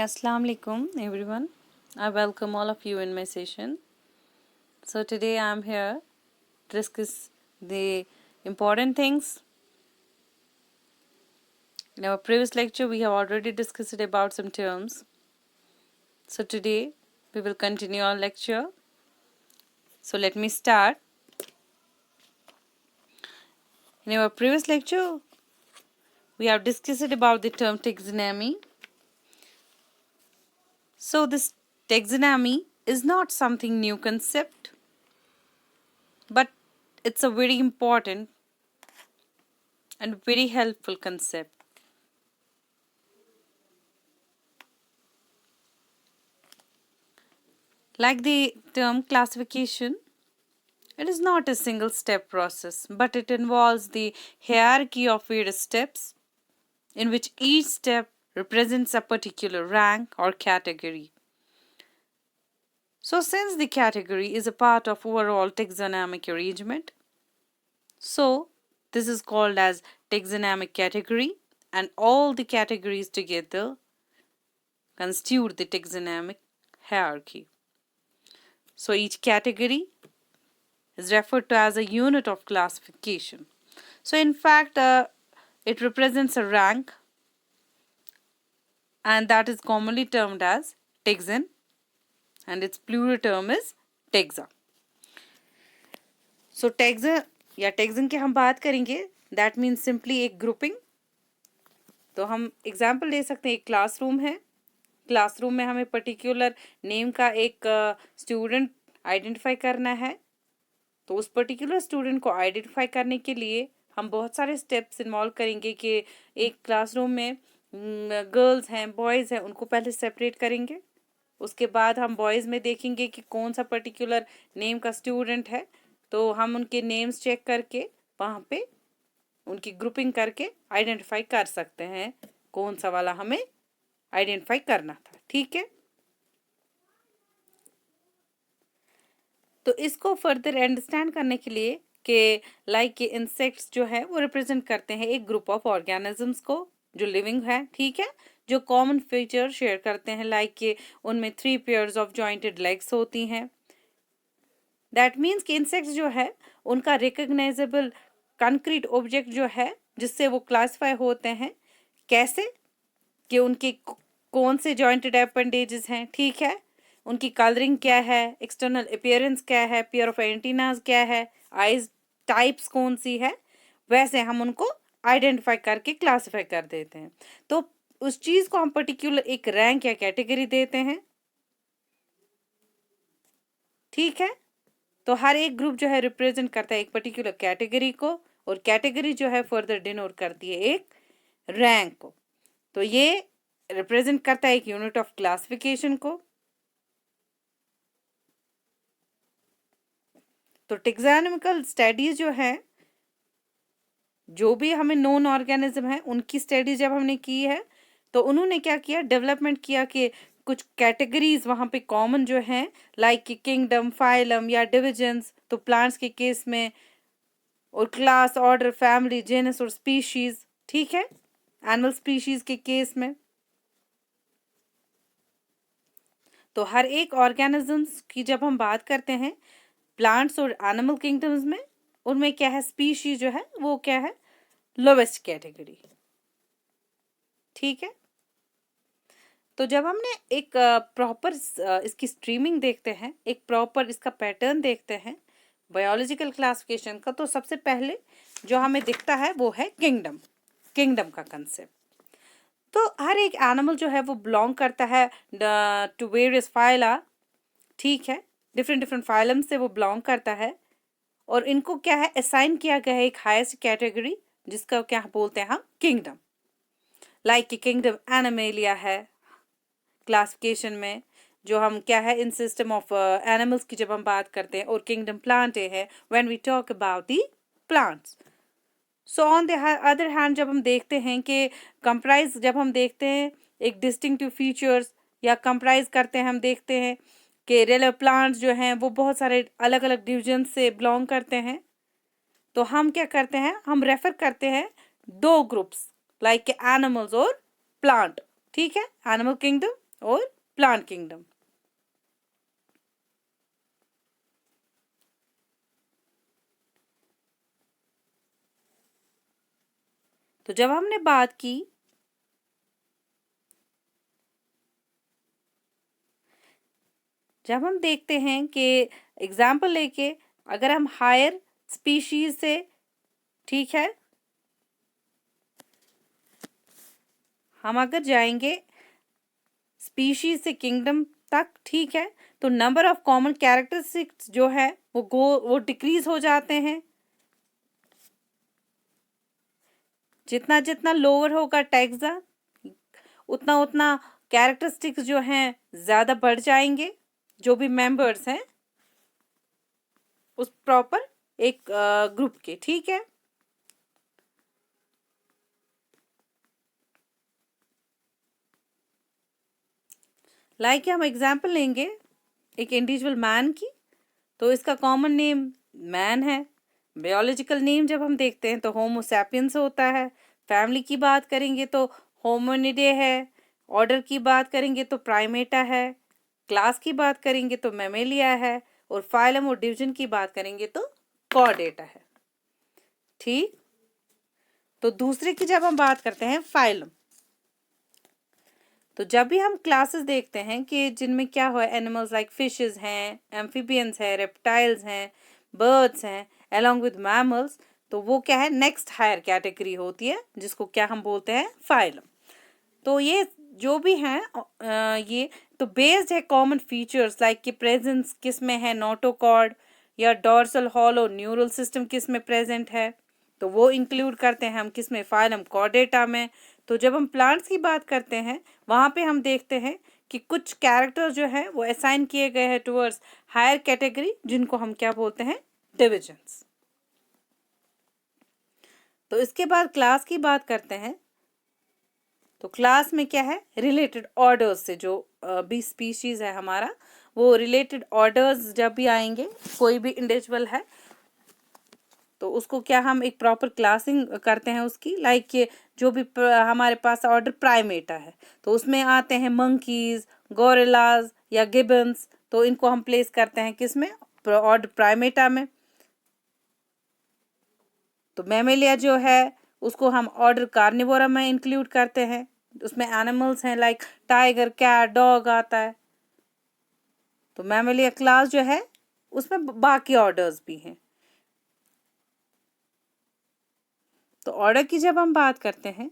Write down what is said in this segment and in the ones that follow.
Assalamu alaikum everyone. I welcome all of you in my session. So today I am here to discuss the important things. In our previous lecture we have already discussed about some terms. So today we will continue our lecture. So let me start. In our previous lecture we have discussed about the term taxonomy. So this taxonomy is not something new concept, but it's a very important and very helpful concept. Like the term classification, it is not a single step process, but it involves the hierarchy of various steps in which each step represents a particular rank or category. So, since the category is a part of overall taxonomic arrangement, so this is called as taxonomic category, and all the categories together constitute the taxonomic hierarchy. So, each category is referred to as a unit of classification. So, in fact, it represents a rank, and that is commonly termed as taxon, and its plural term is taxa. So, taxa या taxon की हम बात करेंगे, that means simply एक grouping. तो हम example ले सकते हैं, एक क्लासरूम है, क्लासरूम में हमें पर्टिकुलर नेम का एक स्टूडेंट आइडेंटिफाई करना है. तो उस पर्टिकुलर स्टूडेंट को आइडेंटिफाई करने के लिए हम बहुत सारे स्टेप्स इन्वॉल्व करेंगे कि एक क्लासरूम में गर्ल्स हैं, बॉयज़ हैं, उनको पहले सेपरेट करेंगे. उसके बाद हम बॉयज़ में देखेंगे कि कौन सा पर्टिकुलर नेम का स्टूडेंट है. तो हम उनके नेम्स चेक करके वहाँ पे उनकी ग्रुपिंग करके आइडेंटिफाई कर सकते हैं कौन सा वाला हमें आइडेंटिफाई करना था. ठीक है, तो इसको फर्दर अंडरस्टैंड करने के लिए कि लाइक के इंसेक्ट्स जो है वो रिप्रेजेंट करते हैं एक ग्रुप ऑफ ऑर्गेनिजम्स को जो लिविंग है. ठीक है, जो कॉमन फीचर शेयर करते हैं, लाइक के उनमें 3 पेयर्स ऑफ जॉइंटेड लेग्स होती हैं. दैट मीन्स कि इंसेक्ट्स जो है उनका रिकग्नाइजेबल कंक्रीट ऑब्जेक्ट जो है जिससे वो क्लासिफाई होते हैं, कैसे कि उनके कौन से जॉइंटेड अपेंडेजेस हैं. ठीक है, उनकी कलरिंग क्या है, एक्सटर्नल अपीयरेंस क्या है, पेयर ऑफ एंटीनाज क्या है, आइज टाइप्स कौन सी है, वैसे हम उनको आइडेंटिफाई करके क्लासिफाई कर देते हैं. तो उस चीज़ को हम पर्टिकुलर एक रैंक या कैटेगरी देते हैं. ठीक है, तो हर एक ग्रुप जो है रिप्रेजेंट करता है एक पर्टिकुलर कैटेगरी को, और कैटेगरी जो है फर्दर डिनोट करती है एक रैंक को. तो ये रिप्रेजेंट करता है एक यूनिट ऑफ क्लासिफिकेशन को. तो टैक्सोनॉमिकल स्टडीज जो है, जो भी हमें नॉन ऑर्गेनिज्म है उनकी स्टडी जब हमने की है, तो उन्होंने क्या किया, डेवलपमेंट किया कि कुछ कैटेगरीज वहाँ पे कॉमन जो हैं, लाइक कि किंगडम, फाइलम या डिविजन्स, तो प्लांट्स के केस में, और क्लास, ऑर्डर, फैमिली, जेनस और स्पीशीज. ठीक है, एनिमल स्पीशीज के केस में. तो हर एक ऑर्गेनिजम्स की जब हम बात करते हैं प्लांट्स और एनिमल किंगडम्स में, उनमें क्या है, स्पीशीज जो है वो क्या है, लोवेस्ट कैटेगरी. ठीक है, तो जब हमने एक प्रॉपर इसकी स्ट्रीमिंग देखते हैं, एक प्रॉपर इसका पैटर्न देखते हैं बायोलॉजिकल क्लासिफिकेशन का, तो सबसे पहले जो हमें दिखता है वो है किंगडम का कंसेप्ट. तो हर एक एनिमल जो है वो बिलोंग करता है टू वेरियस फाइला. ठीक है, डिफरेंट फाइलम से वो बिलोंग करता है, और इनको क्या है, असाइन किया गया है एक हाईएस्ट कैटेगरी जिसका क्या बोलते हैं हम, किंगडम. लाइक कि किंगडम एनिमेलिया है क्लासिफिकेशन में, जो हम क्या है इन सिस्टम ऑफ एनिमल्स की जब हम बात करते हैं, और किंगडम प्लांटे है when we talk about the plants. So on the other hand जब हम देखते हैं कि कंप्राइज, जब हम देखते हैं एक डिस्टिंक्टिव फीचर्स या कंप्राइज करते हैं, हम देखते हैं कि रेलर प्लांट्स जो हैं वो बहुत सारे अलग अलग डिवीजन से बिलोंग करते हैं. तो हम क्या करते हैं, हम रेफर करते हैं 2 ग्रुप्स, लाइक एनिमल्स और प्लांट. ठीक है, एनिमल किंगडम और प्लांट किंगडम। तो जब हमने बात की जब हम देखते हैं कि एग्जाम्पल लेके अगर हम हायर स्पीशीज से, ठीक है, हम अगर जाएंगे स्पीशीज से किंगडम तक, ठीक है, तो नंबर ऑफ कॉमन कैरेक्टरिस्टिक्स जो है वो डिक्रीज हो जाते हैं। जितना जितना लोअर होगा टैक्सा, उतना उतना कैरेक्टरिस्टिक्स जो हैं ज़्यादा बढ़ जाएंगे, जो भी मेंबर्स हैं उस प्रॉपर एक ग्रुप के, ठीक है। लाइक हम एग्जाम्पल लेंगे एक इंडिविजुअल मैन की, तो इसका कॉमन नेम मैन है। बायोलॉजिकल नेम जब हम देखते हैं तो होमो सैपियंस होता है। फैमिली की बात करेंगे तो होमोनिडे है। ऑर्डर की बात करेंगे तो प्राइमेटा है। क्लास की बात करेंगे तो मैमेलिया है। और फाइलम और डिवीजन की बात करेंगे तो कॉर्डेटा है, ठीक। तो दूसरे की जब हम बात करते हैं फाइलम, तो जब भी हम क्लासेस देखते हैं कि जिनमें क्या हो, एनिमल्स लाइक फिशेस हैं, एम्फीबियंस हैं, रेप्टाइल्स हैं, बर्ड्स हैं, अलोंग विद मैमल्स, तो वो क्या है, नेक्स्ट हायर कैटेगरी होती है जिसको क्या हम बोलते हैं, फाइलम। तो ये जो भी हैं ये तो बेस्ड है कॉमन फीचर्स लाइक कि प्रेजेंस किस में है, नोटोकॉर्ड या डॉर्सल हॉलो न्यूरल सिस्टम किस में प्रेजेंट है, तो वो इंक्लूड करते हैं हम किस में, फाइलम कॉर्डेटा में। तो जब हम प्लांट्स की बात करते हैं वहाँ पे हम देखते हैं कि कुछ कैरेक्टर जो हैं वो असाइन किए गए हैं टुवर्ड्स हायर कैटेगरी, जिनको हम क्या बोलते हैं, डिविजन्स। तो इसके बाद क्लास की बात करते हैं। तो क्लास में क्या है, रिलेटेड ऑर्डर्स से जो भी स्पीशीज है हमारा, वो रिलेटेड ऑर्डर्स जब भी आएंगे, कोई भी इंडिविजुअल है तो उसको क्या हम एक प्रॉपर क्लासिंग करते हैं उसकी, लाइक कि जो भी हमारे पास ऑर्डर प्राइमेटा है तो उसमें आते हैं मंकीज, गोरिल्लाज या गिबन्स, तो इनको हम प्लेस करते हैं किस में, ऑर्डर प्राइमेटा में। तो मैमेलिया जो है उसको हम ऑर्डर कार्निवोरा में इंक्लूड करते हैं, उसमें एनिमल्स हैं लाइक टाइगर, कैट, डॉग आता है। तो मैमेलिया क्लास जो है उसमें बाकी ऑर्डर्स भी हैं। तो ऑर्डर की जब हम बात करते हैं,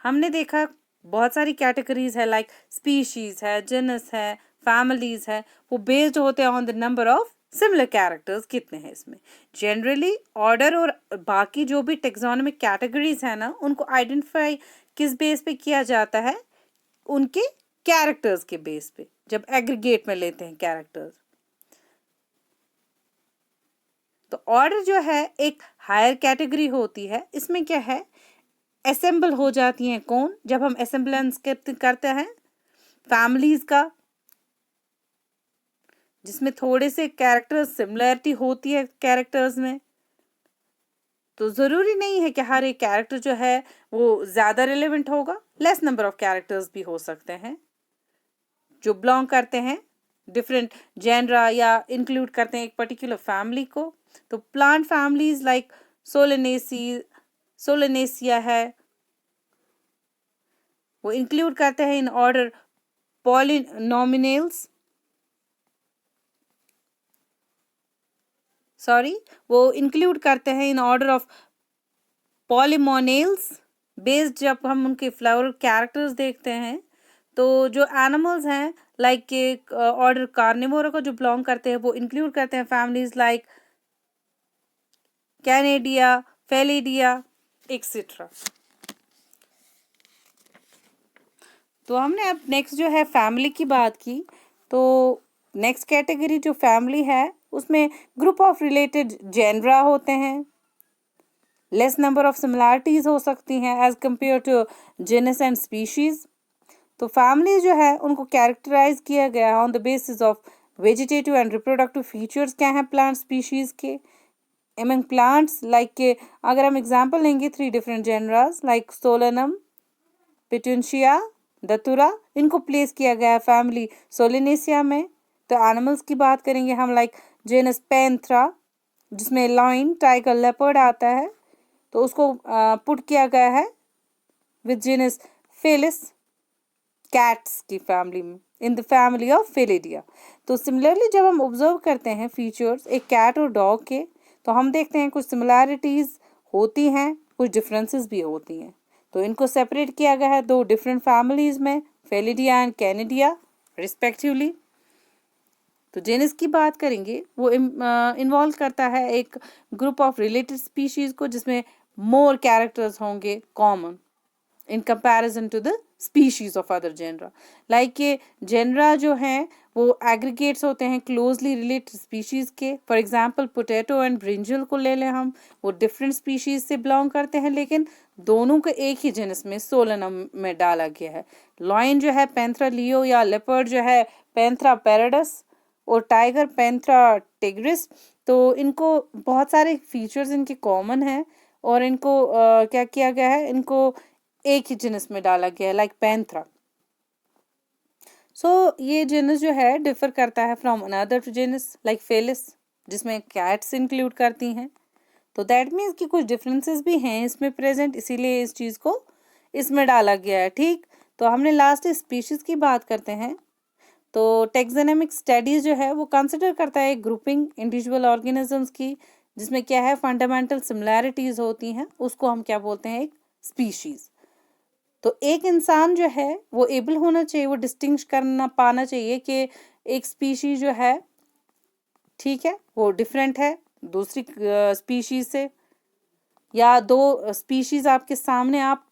हमने देखा बहुत सारी कैटेगरीज है लाइक स्पीशीज है, जेनस है, फैमिलीज है, वो बेस्ड होते हैं on the number of similar characters कितने हैं इसमें। जनरली ऑर्डर और बाकी जो भी टेक्सोनॉमिक कैटेगरीज है ना, उनको आइडेंटिफाई किस बेस पे किया जाता है, उनके कैरेक्टर्स के बेस पे, जब एग्रीगेट में लेते हैं कैरेक्टर्स। तो ऑर्डर जो है एक हायर कैटेगरी होती है, इसमें क्या है, असेंबल हो जाती हैं कौन, जब हम असेंबलेंस करते हैं फैमिलीज का, जिसमें थोड़े से कैरेक्टर्स सिमिलरिटी होती है कैरेक्टर्स में। तो ज़रूरी नहीं है कि हर एक कैरेक्टर जो है वो ज़्यादा रिलेवेंट होगा, लेस नंबर ऑफ कैरेक्टर्स भी हो सकते हैं जो बिलोंग करते हैं डिफरेंट जेनरा या इंक्लूड करते हैं एक पर्टिकुलर फैमिली को। तो प्लांट फैमिलीज लाइक सोलेनेसिया है, वो इंक्लूड करते हैं इन ऑर्डर पॉलिनोमिनल्स, वो इंक्लूड करते हैं इन ऑर्डर ऑफ पॉलीमोनेल्स। बेस्ड जब हम उनके फ्लावर कैरेक्टर्स देखते हैं, तो जो एनिमल्स हैं लाइक के ऑर्डर कार्निवोरा को जो बिलोंग करते हैं, वो इंक्लूड करते हैं फैमिलीज लाइक कैनेडिया, फेलिडिया एक्सेट्रा। तो हमने अब नेक्स्ट जो है फैमिली की बात की। तो नेक्स्ट कैटेगरी जो फैमिली है उसमें ग्रुप ऑफ रिलेटेड जेनरा होते हैं, लेस नंबर ऑफ सिमिलैरिटीज हो सकती हैं as compare to genus and species. तो फैमिली जो है उनको कैरेक्टराइज किया गया on the basis of vegetative and reproductive features क्या हैं प्लांट स्पीशीज के। एमंग प्लांट्स लाइक के अगर हम एग्जांपल लेंगे 3 different genera like Solanum, Petunia, Datura, इनको प्लेस किया गया है फैमिली सोलिनेसिया में। तो एनिमल्स की बात करेंगे हम, लाइक जेनस पैंथरा, जिसमें लायन, टाइगर, लेपर्ड आता है, तो उसको पुट किया गया है विद जेनस फेलिस, कैट्स की फैमिली में, इन द फैमिली ऑफ फेलिडिया। तो सिमिलरली जब हम ऑब्जर्व करते हैं फीचर्स एक कैट और डॉग के, तो हम देखते हैं कुछ सिमिलैरिटीज होती हैं, कुछ डिफरेंसेस भी होती हैं। तो इनको सेपरेट किया गया है दो डिफरेंट फैमिलीज में, फेलिडिया एंड कैनिडिया रिस्पेक्टिवली। तो जेनस की बात करेंगे, वो इन्वॉल्व करता है एक ग्रुप ऑफ रिलेटेड स्पीशीज को, जिसमें मोर कैरेक्टर्स होंगे common in comparison to the species of other genera. Like ये जेनरा जो हैं वो एग्रीगेट्स होते हैं क्लोजली रिलेटेड स्पीशीज के। For example potato and brinjal को ले लें हम, वो डिफरेंट स्पीशीज से बिलोंग करते हैं, लेकिन दोनों को एक ही जेनस में सोलेनम में डाला गया है। लॉयन जो है पैंथरा लियो, या लेपर्ड जो है पैंथरा पैराडस, और टाइगर पैंथरा टिग्रिस। तो इनको बहुत सारे फीचर्स इनके कॉमन हैं, और इनको क्या किया गया है, इनको एक ही जिनस में डाला गया है, लाइक पैंथरा। सो ये जिनस जो है डिफर करता है from another genus like Felis, जिसमें कैट्स इंक्लूड करती हैं। तो दैट मीन्स कि कुछ डिफरेंसेस भी हैं इसमें प्रेजेंट, इसीलिए इस चीज़ को इसमें डाला गया है। ठीक, तो हमने लास्ट स्पीशीज की बात करते हैं। तो टेक्सोनोमिक स्टडीज जो है वो कंसिडर करता है एक ग्रुपिंग इंडिविजुअल ऑर्गेनिजम्स की, जिसमें क्या है फंडामेंटल सिमिलैरिटीज होती हैं, उसको हम क्या बोलते हैं, एक स्पीशीज। तो एक इंसान जो है वो एबल होना चाहिए, वो डिस्टिंग्विश करना पाना चाहिए कि एक स्पीशीज जो है, ठीक है, वो डिफरेंट है दूसरी स्पीशीज से, या दो स्पीशीज आपके सामने, आप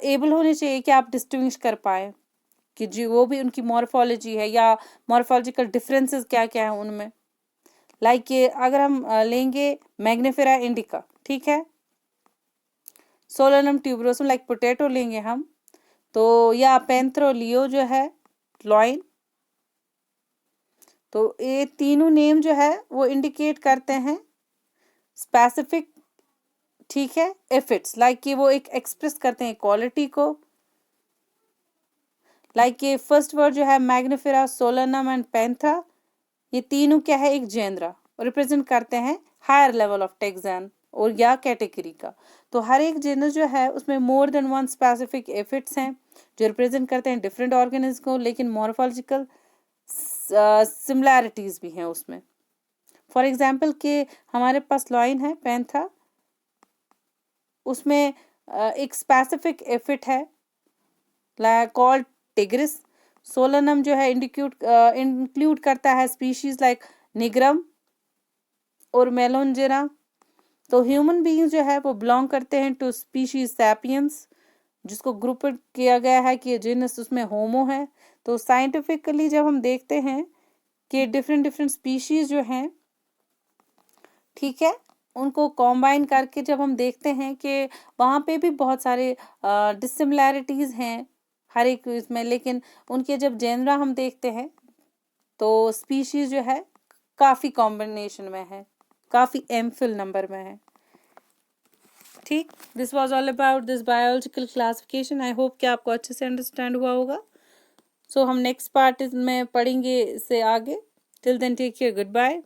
एबल होने चाहिए कि आप डिस्टिंग्विश कर पाए कि जी वो भी उनकी मॉर्फोलॉजी है, या मॉर्फोलॉजिकल डिफरेंसेस क्या क्या है उनमें। लाइक ये अगर हम लेंगे मैग्निफेरा इंडिका, ठीक है, सोलेनम ट्यूबरोसम, लाइक पोटैटो लेंगे हम, तो या पैंथरो लियो जो है लॉइन, तो ये तीनों नेम जो है वो इंडिकेट करते हैं स्पेसिफिक, ठीक है, एफिट्स, लाइक कि वो एक एक्सप्रेस करते हैं क्वालिटी को। लाइक ये फर्स्ट वर्ड जो है मैग्निफेरा, सोलेनम एंड पैंथरा, ये तीनों क्या है, एक जेनरा रिप्रेजेंट करते हैं हायर लेवल ऑफ टेक्सन और या कैटेगरी का। तो हर एक जेनस जो है उसमें मोर देन वन स्पेसिफिक एफिट्स हैं जो रिप्रेजेंट करते हैं डिफरेंट ऑर्गेनिज्म को, लेकिन मॉर्फोलॉजिकल सिमिलैरिटीज भी हैं उसमें। फॉर एग्जांपल के हमारे पास लॉइन है पैंथा, उसमें एक स्पेसिफिक एफिट है कॉल्ड टिग्रिस। सोलेनम जो है इंक्लूड करता है स्पीशीज लाइक निग्रम और मेलोंजेरा। तो ह्यूमन बीइंग्स जो है वो बिलोंग करते हैं टू स्पीशीज सैपियंस, जिसको ग्रुप किया गया है कि जीनस उसमें होमो है। तो साइंटिफिकली जब हम देखते हैं कि डिफरेंट डिफरेंट स्पीशीज जो हैं, ठीक है, उनको कॉम्बाइन करके जब हम देखते हैं कि वहाँ पे भी बहुत सारे डिसिमिलैरिटीज़ हैं हर एक इसमें, लेकिन उनके जब जेनरा हम देखते हैं तो स्पीशीज जो है काफ़ी कॉम्बिनेशन में है, काफ़ी एमफिल नंबर में है। ठीक, this was all about this biological classification. I hope कि आपको अच्छे से अंडरस्टैंड हुआ होगा। सो हम नेक्स्ट पार्ट में पढ़ेंगे इससे आगे। Till then take care, good bye.